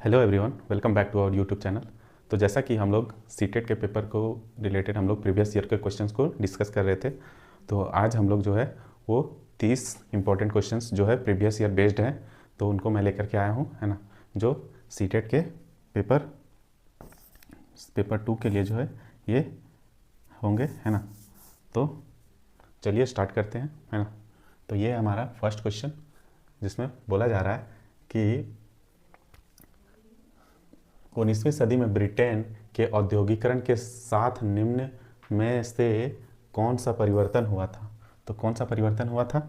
Hello everyone, welcome back to our YouTube channel. तो जैसा कि हम लोग सीटेट के पेपर को रिलेटेड हम लोग प्रीवियस ईयर के क्वेश्चंस को डिस्कस कर रहे थे, तो आज हम लोग जो है वो 30 इंपॉर्टेंट क्वेश्चंस जो है प्रीवियस ईयर बेस्ड हैं, तो उनको मैं लेकर के आया हूँ, है ना, जो सीटेट के पेपर 2 के लिए जो है ये होंगे, है ना। तो चलिए स्टार्ट करते हैं, है ना। तो ये हमारा फर्स्ट क्वेश्चन, जिसमें बोला जा रहा है कि 19वीं सदी में ब्रिटेन के औद्योगिकरण के साथ निम्न में से कौन सा परिवर्तन हुआ था। तो कौन सा परिवर्तन हुआ था,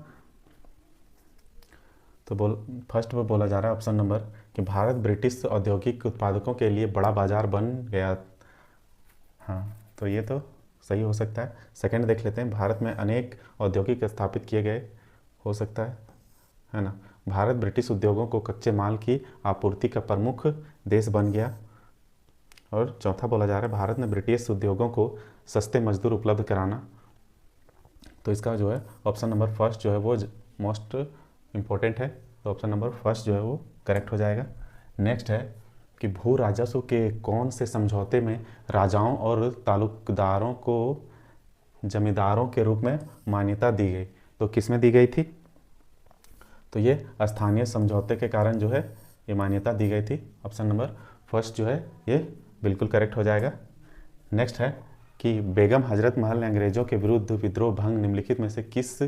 तो फर्स्ट में बोला जा रहा है ऑप्शन नंबर कि भारत ब्रिटिश औद्योगिक उत्पादकों के लिए बड़ा बाजार बन गया। हाँ, तो ये तो सही हो सकता है। सेकंड देख लेते हैं, भारत में अनेक औद्योगिक स्थापित किए गए, हो सकता है ना। भारत ब्रिटिश उद्योगों को कच्चे माल की आपूर्ति का प्रमुख देश बन गया। और चौथा बोला जा रहा है, भारत ने ब्रिटिश उद्योगों को सस्ते मजदूर उपलब्ध कराना। तो इसका जो है ऑप्शन नंबर फर्स्ट जो है वो मोस्ट इम्पोर्टेंट है, तो ऑप्शन नंबर फर्स्ट जो है वो करेक्ट हो जाएगा। नेक्स्ट है कि भू राजस्व के कौन से समझौते में राजाओं और तालुकदारों को जमींदारों के रूप में मान्यता दी गई। तो किस में दी गई थी, तो ये स्थानीय समझौते के कारण जो है ये मान्यता दी गई थी। ऑप्शन नंबर फर्स्ट जो है ये बिल्कुल करेक्ट हो जाएगा। नेक्स्ट है कि बेगम हजरत महल ने अंग्रेजों के विरुद्ध विद्रोह भंग निम्नलिखित में से किस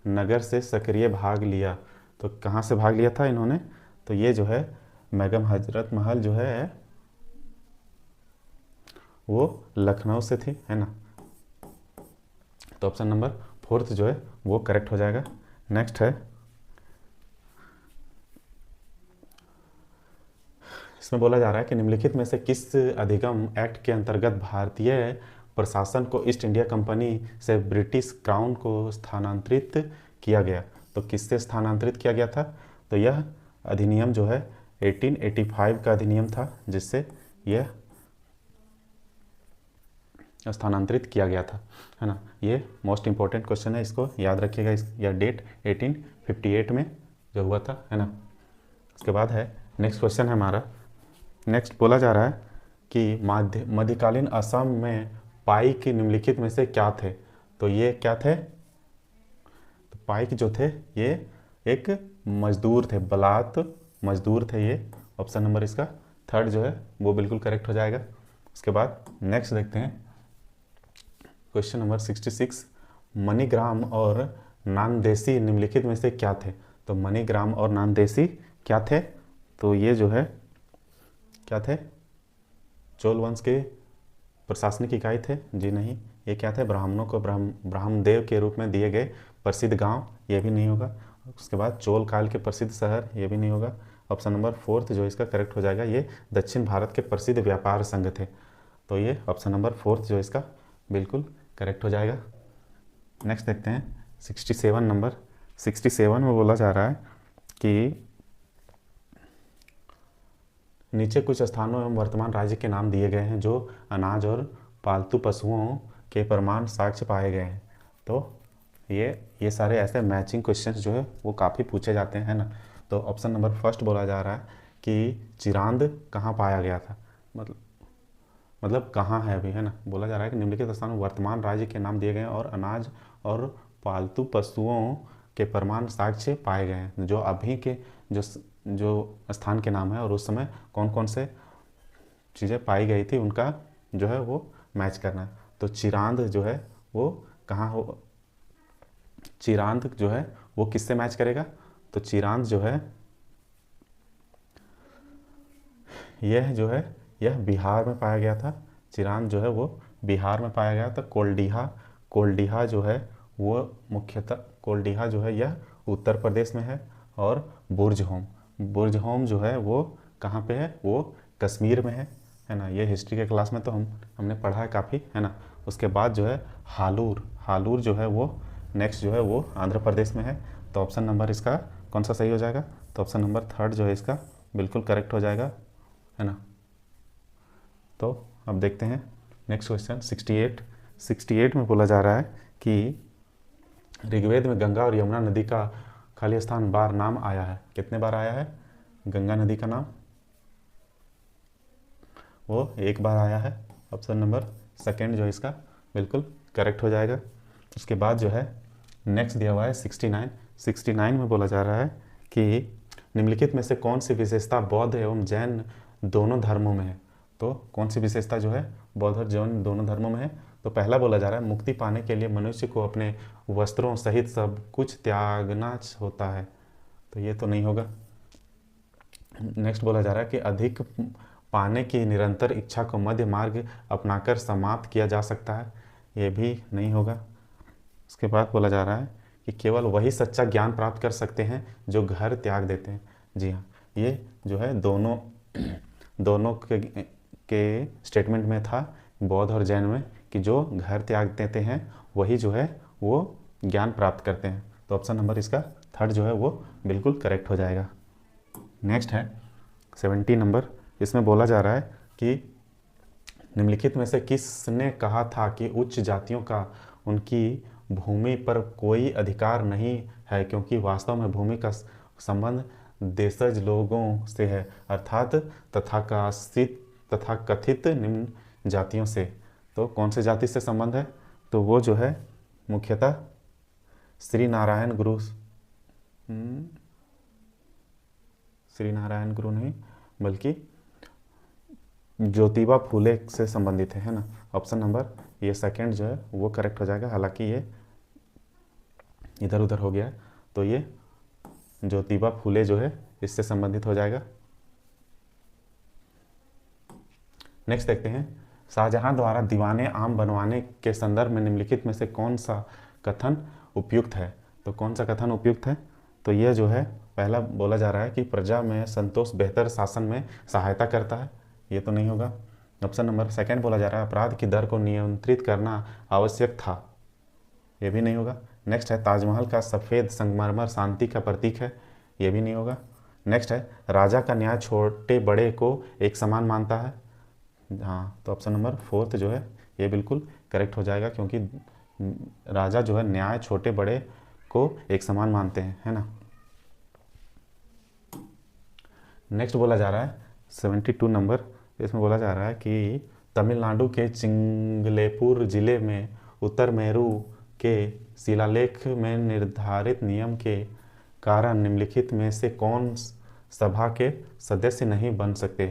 नगर से सक्रिय भाग लिया। तो कहाँ से भाग लिया था इन्होंने, तो ये जो है बेगम हजरत महल जो है वो लखनऊ से थी, है ना। तो ऑप्शन नंबर फोर्थ जो है वो करेक्ट हो जाएगा। नेक्स्ट है, इसमें बोला जा रहा है कि निम्नलिखित में से किस अधिगम एक्ट के अंतर्गत भारतीय प्रशासन को ईस्ट इंडिया कंपनी से ब्रिटिश क्राउन को स्थानांतरित किया गया। तो किससे स्थानांतरित किया गया था, तो यह अधिनियम जो है 1885 का अधिनियम था, जिससे यह स्थानांतरित किया गया था, है ना। ये मोस्ट इंपॉर्टेंट क्वेश्चन है, इसको याद रखिएगा। यह डेट 1858 में जो हुआ था, है ना। उसके बाद है नेक्स्ट क्वेश्चन है हमारा। नेक्स्ट बोला जा रहा है कि मध्यकालीन असम में पाइक निम्नलिखित में से क्या थे। तो ये क्या थे, तो पाइक जो थे ये एक मजदूर थे, बलात मजदूर थे ये। ऑप्शन नंबर इसका थर्ड जो है वो बिल्कुल करेक्ट हो जाएगा। उसके बाद नेक्स्ट देखते हैं क्वेश्चन नंबर 66, मनीग्राम और नानदेसी निम्नलिखित में से क्या थे। तो मनीग्राम और नानदेसी क्या थे, तो ये जो है क्या थे, चोल वंश के प्रशासनिक इकाई थे। जी नहीं, ये क्या थे, ब्राह्मणों को ब्राह्मदेव के रूप में दिए गए प्रसिद्ध गांव, ये भी नहीं होगा। उसके बाद चोल काल के प्रसिद्ध शहर, ये भी नहीं होगा। ऑप्शन नंबर फोर्थ जो इसका करेक्ट हो जाएगा, ये दक्षिण भारत के प्रसिद्ध व्यापार संघ थे। तो ये ऑप्शन नंबर फोर्थ जो इसका बिल्कुल करेक्ट हो जाएगा। नेक्स्ट देखते हैं 67 नंबर। 67 में बोला जा रहा है कि नीचे कुछ स्थानों एवं वर्तमान राज्य के नाम दिए गए हैं जो अनाज और पालतू पशुओं के प्रमाण साक्ष्य पाए गए हैं। तो ये सारे ऐसे मैचिंग क्वेश्चंस जो है वो काफ़ी पूछे जाते हैं, है ना। तो ऑप्शन नंबर फर्स्ट बोला जा रहा है कि चिरांद कहाँ पाया गया था, मतलब कहाँ है अभी, है ना। बोला जा रहा है कि निम्नलिखित स्थानों में वर्तमान राज्य के नाम दिए गए हैं और अनाज और पालतू पशुओं के प्रमाण साक्ष्य पाए गए हैं, जो अभी के जो स्थान के नाम है और उस समय कौन कौन से चीज़ें पाई गई थी उनका जो है वो मैच करना है। तो चिरांद जो है वो कहाँ हो, चिरांद जो है वो किससे मैच करेगा, तो चिरांद जो है यह जो है यह बिहार में पाया गया था। चिरांद जो है वो बिहार में पाया गया था। कोल्डिहा जो है वो मुख्यतः कोल्डिहा जो है यह उत्तर प्रदेश में है। और बुर्ज होम जो है वो कहाँ पे है, वो कश्मीर में है ना। ये हिस्ट्री के क्लास में तो हमने पढ़ा है काफ़ी, है ना। उसके बाद जो है हालूर जो है वो नेक्स्ट जो है वो आंध्र प्रदेश में है। तो ऑप्शन नंबर इसका कौन सा सही हो जाएगा, तो ऑप्शन नंबर थर्ड जो है इसका बिल्कुल करेक्ट हो जाएगा, है ना। तो अब देखते हैं नेक्स्ट क्वेश्चन 68 में बोला जा रहा है कि ऋग्वेद में गंगा और यमुना नदी का खाली स्थान बार नाम आया है। कितने बार आया है गंगा नदी का नाम, वो एक बार आया है। ऑप्शन नंबर सेकेंड जो है इसका बिल्कुल करेक्ट हो जाएगा। उसके बाद जो है नेक्स्ट दिया हुआ है 69। 69 में बोला जा रहा है कि निम्नलिखित में से कौन सी विशेषता बौद्ध एवं जैन दोनों धर्मों में है। तो कौन सी विशेषता जो है बौद्ध और जैन दोनों धर्मों में है। तो पहला बोला जा रहा है मुक्ति पाने के लिए मनुष्य को अपने वस्त्रों सहित सब कुछ त्यागना होता है। तो ये तो नहीं होगा। नेक्स्ट बोला जा रहा है कि अधिक पाने की निरंतर इच्छा को मध्य मार्ग अपनाकर समाप्त किया जा सकता है। ये भी नहीं होगा। उसके बाद बोला जा रहा है कि केवल वही सच्चा ज्ञान प्राप्त कर सकते हैं जो घर त्याग देते हैं। जी हाँ, ये जो है दोनों के स्टेटमेंट में था, बौद्ध और जैन में, कि जो घर त्याग देते हैं वही जो है वो ज्ञान प्राप्त करते हैं। तो ऑप्शन नंबर इसका थर्ड जो है वो बिल्कुल करेक्ट हो जाएगा। नेक्स्ट है 70 नंबर। इसमें बोला जा रहा है कि निम्नलिखित में से किसने कहा था कि उच्च जातियों का उनकी भूमि पर कोई अधिकार नहीं है, क्योंकि वास्तव में भूमि का संबंध देशज लोगों से है, अर्थात तथाकथित निम्न जातियों से। तो कौन से जाति से संबंध है? तो वो जो है मुख्यतः श्री नारायण गुरु नहीं बल्कि ज्योतिबा फूले से संबंधित है ना। ऑप्शन नंबर ये सेकंड जो है वो करेक्ट हो जाएगा। हालांकि ये इधर उधर हो गया, तो ये ज्योतिबा फूले जो है इससे संबंधित हो जाएगा। नेक्स्ट देखते हैं, शाहजहां द्वारा दीवाने आम बनवाने के संदर्भ में निम्नलिखित में से कौन सा कथन उपयुक्त है। तो कौन सा कथन उपयुक्त है? तो यह जो है पहला बोला जा रहा है कि प्रजा में संतोष बेहतर शासन में सहायता करता है। ये तो नहीं होगा। ऑप्शन नंबर सेकंड बोला जा रहा है अपराध की दर को नियंत्रित करना आवश्यक था। ये भी नहीं होगा। नेक्स्ट है ताजमहल का सफ़ेद संगमरमर शांति का प्रतीक है। ये भी नहीं होगा। नेक्स्ट है राजा का न्याय छोटे बड़े को एक समान मानता है। हाँ, तो ऑप्शन नंबर फोर्थ जो है ये बिल्कुल करेक्ट हो जाएगा, क्योंकि राजा जो है न्याय छोटे बड़े को एक समान मानते हैं, है ना। नेक्स्ट बोला जा रहा है 72 नंबर। इसमें बोला जा रहा है कि तमिलनाडु के चिंगलेपुर जिले में उत्तर मेरू के शिलालेख में निर्धारित नियम के कारण निम्नलिखित में से कौन सभा के सदस्य नहीं बन सकते।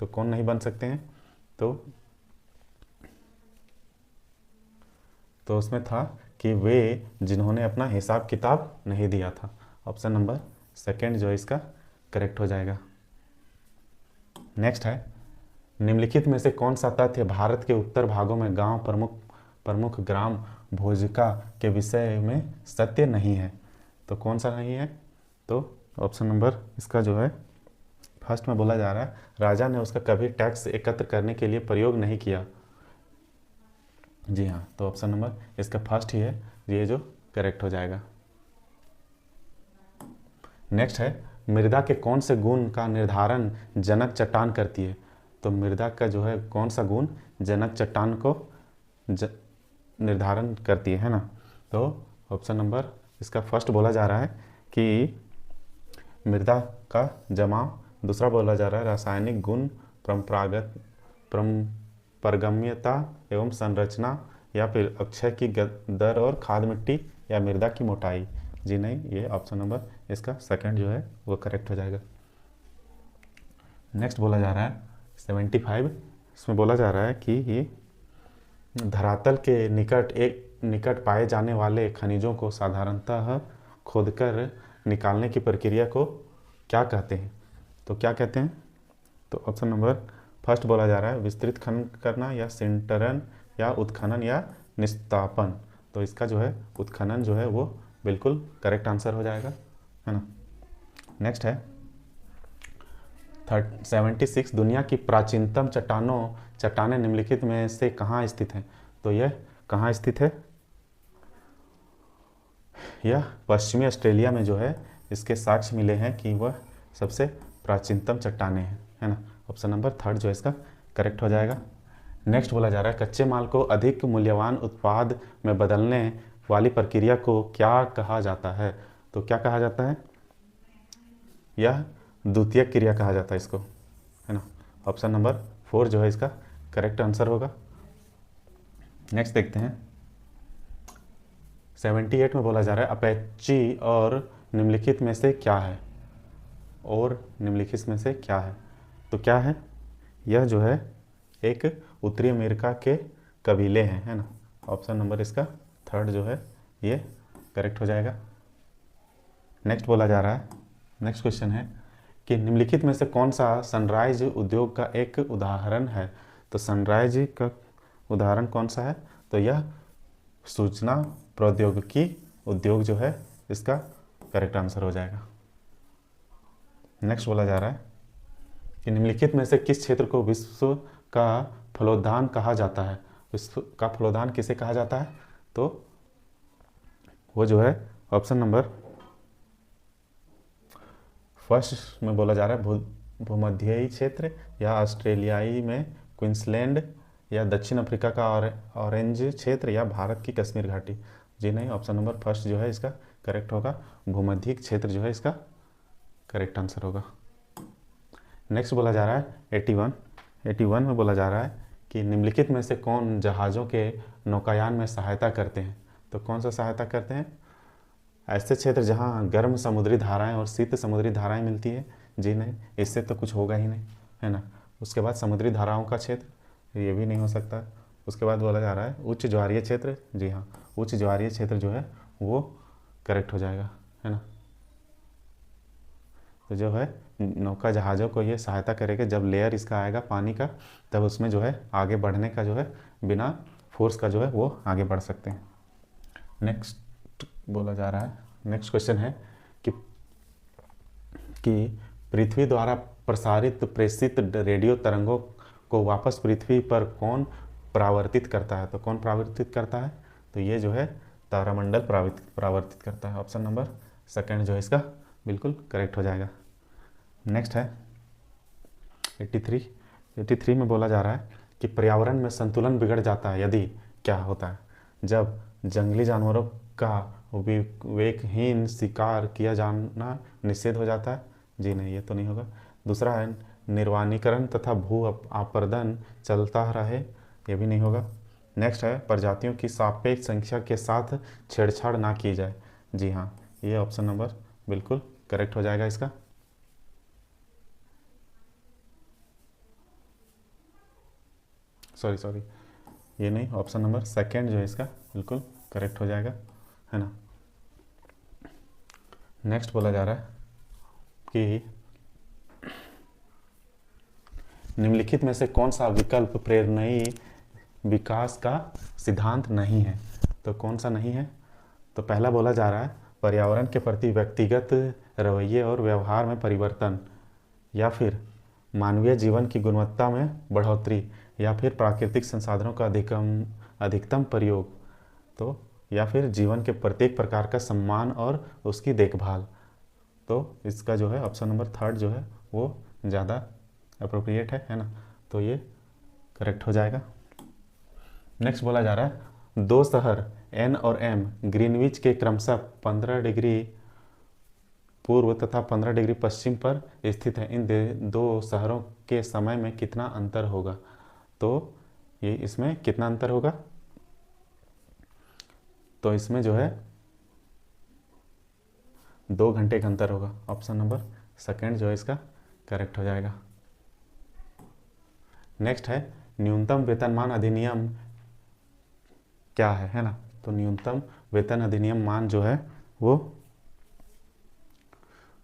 तो कौन नहीं बन सकते हैं? तो उसमें था कि वे जिन्होंने अपना हिसाब किताब नहीं दिया था। ऑप्शन नंबर सेकंड जो है इसका करेक्ट हो जाएगा। नेक्स्ट है निम्नलिखित में से कौन सा तथ्य भारत के उत्तर भागों में गांव प्रमुख ग्राम भोजिका के विषय में सत्य नहीं है। तो कौन सा नहीं है? तो ऑप्शन नंबर इसका जो है फर्स्ट में बोला जा रहा है राजा ने उसका कभी टैक्स एकत्र करने के लिए प्रयोग नहीं किया। जी हाँ, तो ऑप्शन नंबर इसका फर्स्ट ही है, ये जो करेक्ट हो जाएगा। नेक्स्ट है मृदा के कौन से गुण का निर्धारण जनक चट्टान करती है। तो मृदा का जो है कौन सा गुण जनक चट्टान को निर्धारण करती है ना। तो ऑप्शन नंबर इसका फर्स्ट बोला जा रहा है कि मृदा का जमाव, दूसरा बोला जा रहा है रासायनिक गुण, परगम्यता एवं संरचना, या फिर अक्षय की दर और खाद मिट्टी, या मृदा की मोटाई। जी नहीं, ये ऑप्शन नंबर इसका सेकंड जो है वो करेक्ट हो जाएगा। नेक्स्ट बोला जा रहा है 75। इसमें बोला जा रहा है कि ये धरातल के निकट पाए जाने वाले खनिजों को साधारणतः खोदकर निकालने की प्रक्रिया को क्या कहते हैं। तो क्या कहते हैं? तो ऑप्शन नंबर फर्स्ट बोला जा रहा है विस्तृत खनन करना, या सिंटरन, या उत्खनन, या निस्तापन। तो इसका जो है उत्खनन जो है वो बिल्कुल करेक्ट आंसर हो जाएगा, है ना। नेक्स्ट है 76। दुनिया की प्राचीनतम चट्टानें निम्नलिखित में से कहाँ स्थित हैं। तो यह कहाँ स्थित है? यह पश्चिमी ऑस्ट्रेलिया में जो है इसके साक्ष्य मिले हैं कि वह सबसे प्राचीनतम चट्टानें हैं, है ना। ऑप्शन नंबर थर्ड जो है इसका करेक्ट हो जाएगा। नेक्स्ट बोला जा रहा है कच्चे माल को अधिक मूल्यवान उत्पाद में बदलने वाली प्रक्रिया को क्या कहा जाता है। तो क्या कहा जाता है? यह द्वितीयक क्रिया कहा जाता है इसको, है ना। ऑप्शन नंबर 4 जो है इसका करेक्ट आंसर होगा। नेक्स्ट देखते हैं 78 में बोला जा रहा है अपेची और निम्नलिखित में से क्या है, और निम्नलिखित में से क्या है। तो क्या है, यह जो है एक उत्तरी अमेरिका के कबीले हैं, है ना। ऑप्शन नंबर इसका 3 जो है ये करेक्ट हो जाएगा। नेक्स्ट बोला जा रहा है, नेक्स्ट क्वेश्चन है कि निम्नलिखित में से कौन सा सनराइज उद्योग का एक उदाहरण है। तो सनराइज का उदाहरण कौन सा है, तो यह सूचना प्रौद्योगिकी उद्योग जो है इसका करेक्ट आंसर हो जाएगा। नेक्स्ट बोला जा रहा है कि निम्नलिखित में से किस क्षेत्र को विश्व का फलोद्यान कहा जाता है। विश्व का फलोद्यान किसे कहा जाता है, तो वो जो है ऑप्शन नंबर फर्स्ट में बोला जा रहा है भूमध्ययी क्षेत्र, या ऑस्ट्रेलियाई में क्वींसलैंड, या दक्षिण अफ्रीका का ऑरेंज क्षेत्र, या भारत की कश्मीर घाटी। जी नहीं, ऑप्शन नंबर फर्स्ट जो है इसका करेक्ट होगा, भूमध्य क्षेत्र जो है इसका करेक्ट आंसर होगा। नेक्स्ट बोला जा रहा है 81 में बोला जा रहा है कि निम्नलिखित में से कौन जहाज़ों के नौकायान में सहायता करते हैं। तो कौन सा सहायता करते हैं, ऐसे क्षेत्र जहाँ गर्म समुद्री धाराएं और शीत समुद्री धाराएं मिलती है। जी नहीं, इससे तो कुछ होगा ही नहीं, है ना। उसके बाद समुद्री धाराओं का क्षेत्र, ये भी नहीं हो सकता। उसके बाद बोला जा रहा है उच्च ज्वारीय क्षेत्र। जी हाँ, उच्च ज्वारीय क्षेत्र जो है वो करेक्ट हो जाएगा, है ना। तो जो है नौका जहाज़ों को ये सहायता करेगा, जब लेयर इसका आएगा पानी का, तब उसमें जो है आगे बढ़ने का जो है बिना फोर्स का जो है वो आगे बढ़ सकते हैं। नेक्स्ट बोला जा रहा है, नेक्स्ट क्वेश्चन है कि पृथ्वी द्वारा प्रसारित प्रेषित रेडियो तरंगों को वापस पृथ्वी पर कौन परावर्तित करता है। तो कौन परावर्तित करता है, तो ये जो है तारामंडल परावर्तित करता है। ऑप्शन नंबर सेकंड जो है इसका बिल्कुल करेक्ट हो जाएगा। नेक्स्ट है 83 में बोला जा रहा है कि पर्यावरण में संतुलन बिगड़ जाता है यदि क्या होता है, जब जंगली जानवरों का विवेकहीन शिकार किया जाना निषेध हो जाता है। जी नहीं, ये तो नहीं होगा। दूसरा है निर्वाणीकरण तथा भू अपरदन चलता रहे, ये भी नहीं होगा। नेक्स्ट है प्रजातियों की सापेक्ष संख्या के साथ छेड़छाड़ ना की जाए। जी हाँ, ये ऑप्शन नंबर बिल्कुल करेक्ट हो जाएगा इसका। सॉरी, ये नहीं, ऑप्शन नंबर सेकंड जो है इसका बिल्कुल करेक्ट हो जाएगा, है ना। नेक्स्ट बोला जा रहा है कि निम्नलिखित में से कौन सा विकल्प प्रेरणीय विकास का सिद्धांत नहीं है। तो कौन सा नहीं है, तो पहला बोला जा रहा है पर्यावरण के प्रति व्यक्तिगत रवैये और व्यवहार में परिवर्तन, या फिर मानवीय जीवन की गुणवत्ता में बढ़ोतरी, या फिर प्राकृतिक संसाधनों का अधिकतम प्रयोग, तो या फिर जीवन के प्रत्येक प्रकार का सम्मान और उसकी देखभाल। तो इसका जो है ऑप्शन नंबर थर्ड जो है वो ज़्यादा अप्रोप्रिएट है ना। तो ये करेक्ट हो जाएगा। नेक्स्ट बोला जा रहा है दो शहर एन और एम ग्रीनविच के क्रमशः 15 डिग्री पूर्व तथा 15 डिग्री पश्चिम पर स्थित है। इन दो शहरों के समय में कितना अंतर होगा। तो ये इसमें कितना अंतर होगा, तो इसमें जो है 2 घंटे का अंतर होगा। ऑप्शन नंबर सेकंड जो है इसका करेक्ट हो जाएगा। नेक्स्ट है न्यूनतम वेतनमान अधिनियम क्या है ना। तो न्यूनतम वेतन अधिनियम मान जो है वो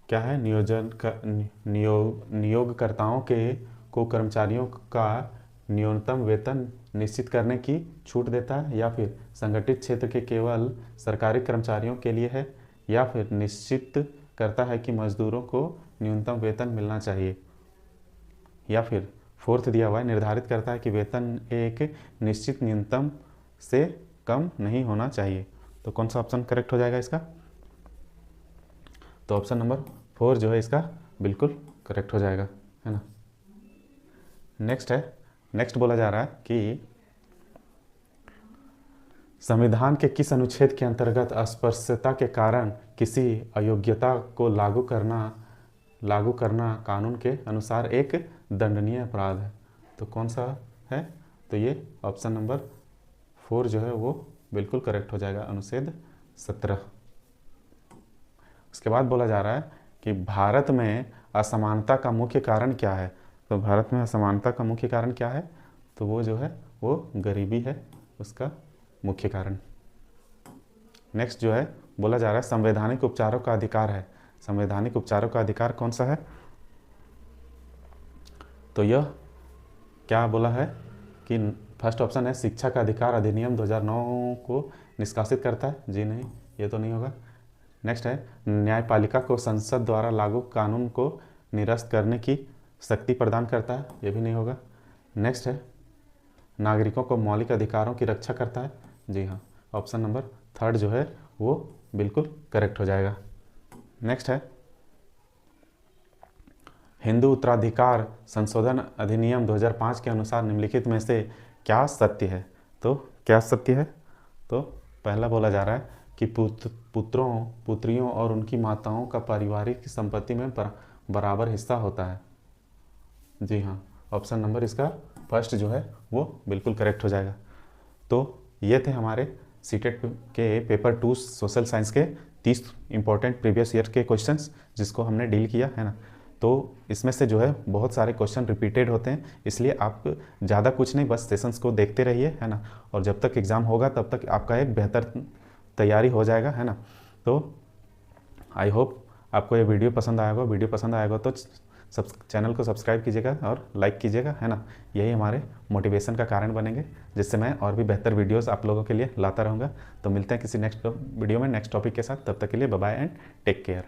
क्या है, नियोगकर्ताओं को कर्मचारियों का न्यूनतम वेतन निश्चित करने की छूट देता है, या फिर संगठित क्षेत्र के केवल सरकारी कर्मचारियों के लिए है, या फिर निश्चित करता है कि मजदूरों को न्यूनतम वेतन मिलना चाहिए, या फिर फोर्थ दिया हुआ है निर्धारित करता है कि वेतन एक निश्चित न्यूनतम से कम नहीं होना चाहिए। तो कौन सा ऑप्शन करेक्ट हो जाएगा इसका, तो ऑप्शन नंबर 4 जो है इसका बिल्कुल करेक्ट हो जाएगा, है ना। नेक्स्ट बोला जा रहा है कि संविधान के किस अनुच्छेद के अंतर्गत अस्पृश्यता के कारण किसी अयोग्यता को लागू करना कानून के अनुसार एक दंडनीय अपराध है। तो कौन सा है, तो ये ऑप्शन नंबर 4 जो है वो बिल्कुल करेक्ट हो जाएगा, अनुच्छेद 17। उसके बाद बोला जा रहा है कि भारत में असमानता का मुख्य कारण क्या है। तो भारत में असमानता का मुख्य कारण क्या है, तो वो जो है वो गरीबी है उसका मुख्य कारण। नेक्स्ट जो है बोला जा रहा है संवैधानिक उपचारों का अधिकार है। संवैधानिक उपचारों का अधिकार कौन सा है, तो यह क्या बोला है कि फर्स्ट ऑप्शन है शिक्षा का अधिकार अधिनियम 2009 को निष्कासित करता है। जी नहीं, ये तो नहीं होगा। नेक्स्ट है न्यायपालिका को संसद द्वारा लागू कानून को निरस्त करने की शक्ति प्रदान करता है। ये भी नहीं होगा। नेक्स्ट है नागरिकों को मौलिक अधिकारों की रक्षा करता है। जी हाँ, ऑप्शन नंबर 3 जो है वो बिल्कुल करेक्ट हो जाएगा। नेक्स्ट है हिंदू उत्तराधिकार संशोधन अधिनियम 2005 के अनुसार निम्नलिखित में से क्या सत्य है। तो क्या सत्य है, तो पहला बोला जा रहा है कि पुत्रों पुत्रियों और उनकी माताओं का पारिवारिक संपत्ति में बराबर हिस्सा होता है। जी हाँ, ऑप्शन नंबर इसका फर्स्ट जो है वो बिल्कुल करेक्ट हो जाएगा। तो ये थे हमारे सीटेट के पेपर 2 सोशल साइंस के 30 इंपॉर्टेंट प्रीवियस ईयर के क्वेश्चंस जिसको हमने डील किया है ना। तो इसमें से जो है बहुत सारे क्वेश्चन रिपीटेड होते हैं, इसलिए आप ज़्यादा कुछ नहीं, बस सेशंस को देखते रहिए है ना, और जब तक एग्ज़ाम होगा तब तक आपका एक बेहतर तैयारी हो जाएगा है ना। तो आई होप आपको ये वीडियो पसंद आएगा। वीडियो पसंद आएगा तो चैनल को सब्सक्राइब कीजिएगा और लाइक कीजिएगा है ना। यही हमारे मोटिवेशन का कारण बनेंगे, जिससे मैं और भी बेहतर वीडियोस आप लोगों के लिए लाता रहूँगा। तो मिलते हैं किसी नेक्स्ट वीडियो में नेक्स्ट टॉपिक के साथ। तब तक के लिए bye bye and take care.